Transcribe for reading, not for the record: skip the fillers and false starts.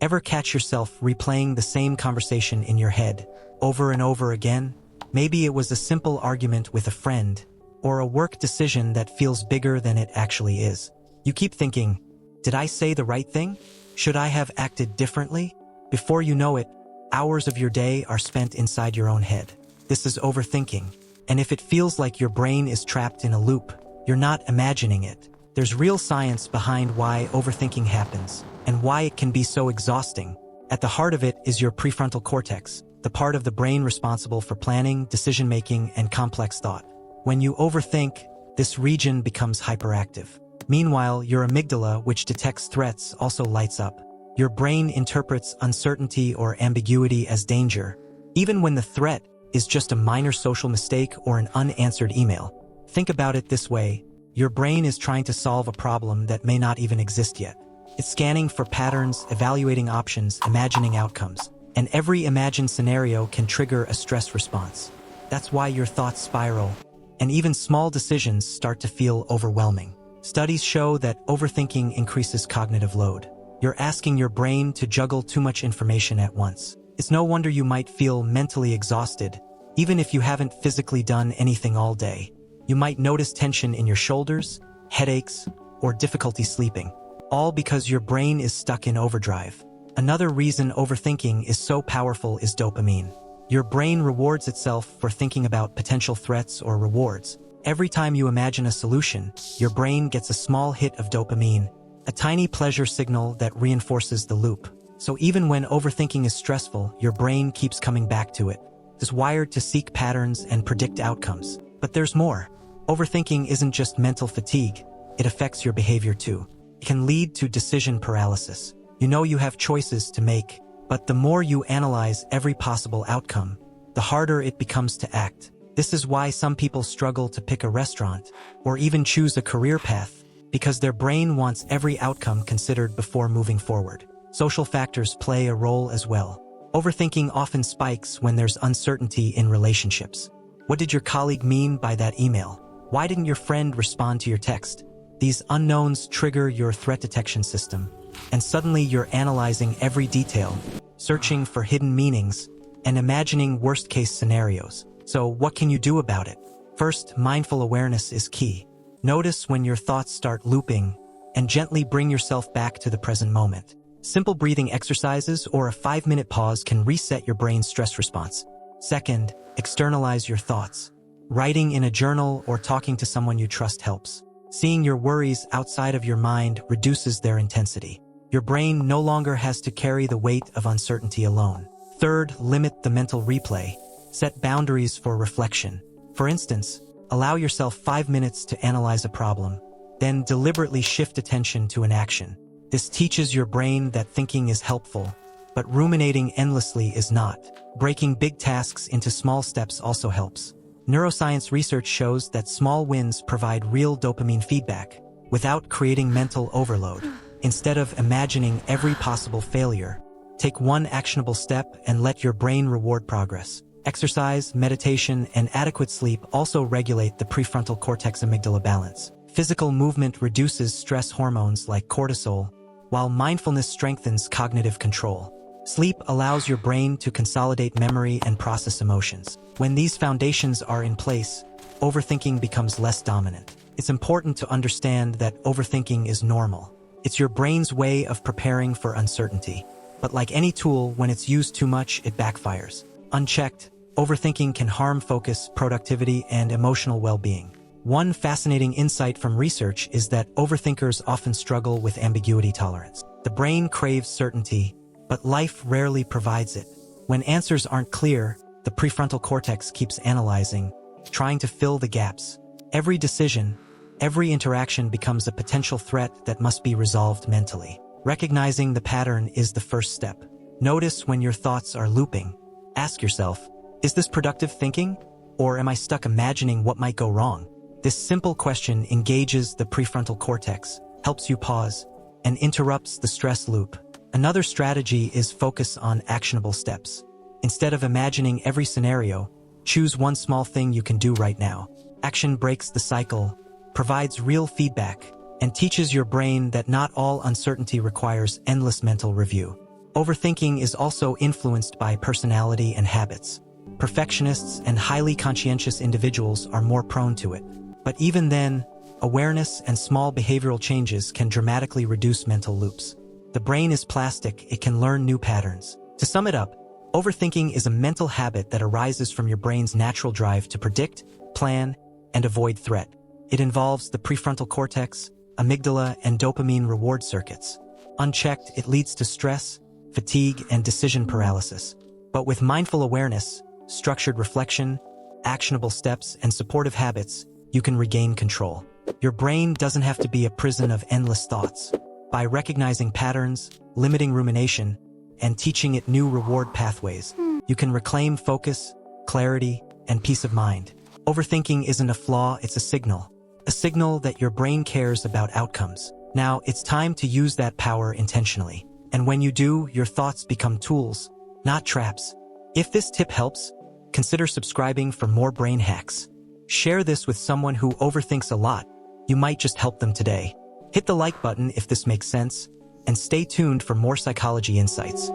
Ever catch yourself replaying the same conversation in your head, over and over again? Maybe it was a simple argument with a friend, or a work decision that feels bigger than it actually is. You keep thinking, did I say the right thing? Should I have acted differently? Before you know it, hours of your day are spent inside your own head. This is overthinking. And if it feels like your brain is trapped in a loop, you're not imagining it. There's real science behind why overthinking happens, and why it can be so exhausting. At the heart of it is your prefrontal cortex, the part of the brain responsible for planning, decision-making, and complex thought. When you overthink, this region becomes hyperactive. Meanwhile, your amygdala, which detects threats, also lights up. Your brain interprets uncertainty or ambiguity as danger, even when the threat is just a minor social mistake or an unanswered email. Think about it this way. Your brain is trying to solve a problem that may not even exist yet. It's scanning for patterns, evaluating options, imagining outcomes. And every imagined scenario can trigger a stress response. That's why your thoughts spiral, and even small decisions start to feel overwhelming. Studies show that overthinking increases cognitive load. You're asking your brain to juggle too much information at once. It's no wonder you might feel mentally exhausted, even if you haven't physically done anything all day. You might notice tension in your shoulders, headaches, or difficulty sleeping, all because your brain is stuck in overdrive. Another reason overthinking is so powerful is dopamine. Your brain rewards itself for thinking about potential threats or rewards. Every time you imagine a solution, your brain gets a small hit of dopamine, a tiny pleasure signal that reinforces the loop. So even when overthinking is stressful, your brain keeps coming back to it. It's wired to seek patterns and predict outcomes. But there's more. Overthinking isn't just mental fatigue, it affects your behavior too. It can lead to decision paralysis. You know you have choices to make, but the more you analyze every possible outcome, the harder it becomes to act. This is why some people struggle to pick a restaurant, or even choose a career path, because their brain wants every outcome considered before moving forward. Social factors play a role as well. Overthinking often spikes when there's uncertainty in relationships. What did your colleague mean by that email? Why didn't your friend respond to your text? These unknowns trigger your threat detection system, and suddenly you're analyzing every detail, searching for hidden meanings, and imagining worst-case scenarios. So what can you do about it? First, mindful awareness is key. Notice when your thoughts start looping, and gently bring yourself back to the present moment. Simple breathing exercises or a 5-minute pause can reset your brain's stress response. Second, externalize your thoughts. Writing in a journal or talking to someone you trust helps. Seeing your worries outside of your mind reduces their intensity. Your brain no longer has to carry the weight of uncertainty alone. Third, limit the mental replay. Set boundaries for reflection. For instance, allow yourself 5 minutes to analyze a problem, then deliberately shift attention to an action. This teaches your brain that thinking is helpful, but ruminating endlessly is not. Breaking big tasks into small steps also helps. Neuroscience research shows that small wins provide real dopamine feedback without creating mental overload. Instead of imagining every possible failure, take one actionable step and let your brain reward progress. Exercise, meditation, and adequate sleep also regulate the prefrontal cortex amygdala balance. Physical movement reduces stress hormones like cortisol, while mindfulness strengthens cognitive control. Sleep allows your brain to consolidate memory and process emotions. When these foundations are in place, overthinking becomes less dominant. It's important to understand that overthinking is normal. It's your brain's way of preparing for uncertainty. But like any tool, when it's used too much, it backfires. Unchecked, overthinking can harm focus, productivity, and emotional well-being. One fascinating insight from research is that overthinkers often struggle with ambiguity tolerance. The brain craves certainty, but life rarely provides it. When answers aren't clear, the prefrontal cortex keeps analyzing, trying to fill the gaps. Every decision, every interaction becomes a potential threat that must be resolved mentally. Recognizing the pattern is the first step. Notice when your thoughts are looping. Ask yourself, is this productive thinking? Or am I stuck imagining what might go wrong? This simple question engages the prefrontal cortex, helps you pause, and interrupts the stress loop. Another strategy is focus on actionable steps. Instead of imagining every scenario, choose one small thing you can do right now. Action breaks the cycle, provides real feedback, and teaches your brain that not all uncertainty requires endless mental review. Overthinking is also influenced by personality and habits. Perfectionists and highly conscientious individuals are more prone to it. But even then, awareness and small behavioral changes can dramatically reduce mental loops. The brain is plastic, it can learn new patterns. To sum it up, overthinking is a mental habit that arises from your brain's natural drive to predict, plan, and avoid threat. It involves the prefrontal cortex, amygdala, and dopamine reward circuits. Unchecked, it leads to stress, fatigue, and decision paralysis. But with mindful awareness, structured reflection, actionable steps, and supportive habits, you can regain control. Your brain doesn't have to be a prison of endless thoughts. By recognizing patterns, limiting rumination, and teaching it new reward pathways, you can reclaim focus, clarity, and peace of mind. Overthinking isn't a flaw, it's a signal that your brain cares about outcomes. Now, it's time to use that power intentionally. And when you do, your thoughts become tools, not traps. If this tip helps, consider subscribing for more brain hacks. Share this with someone who overthinks a lot. You might just help them today. Hit the like button if this makes sense, and stay tuned for more psychology insights.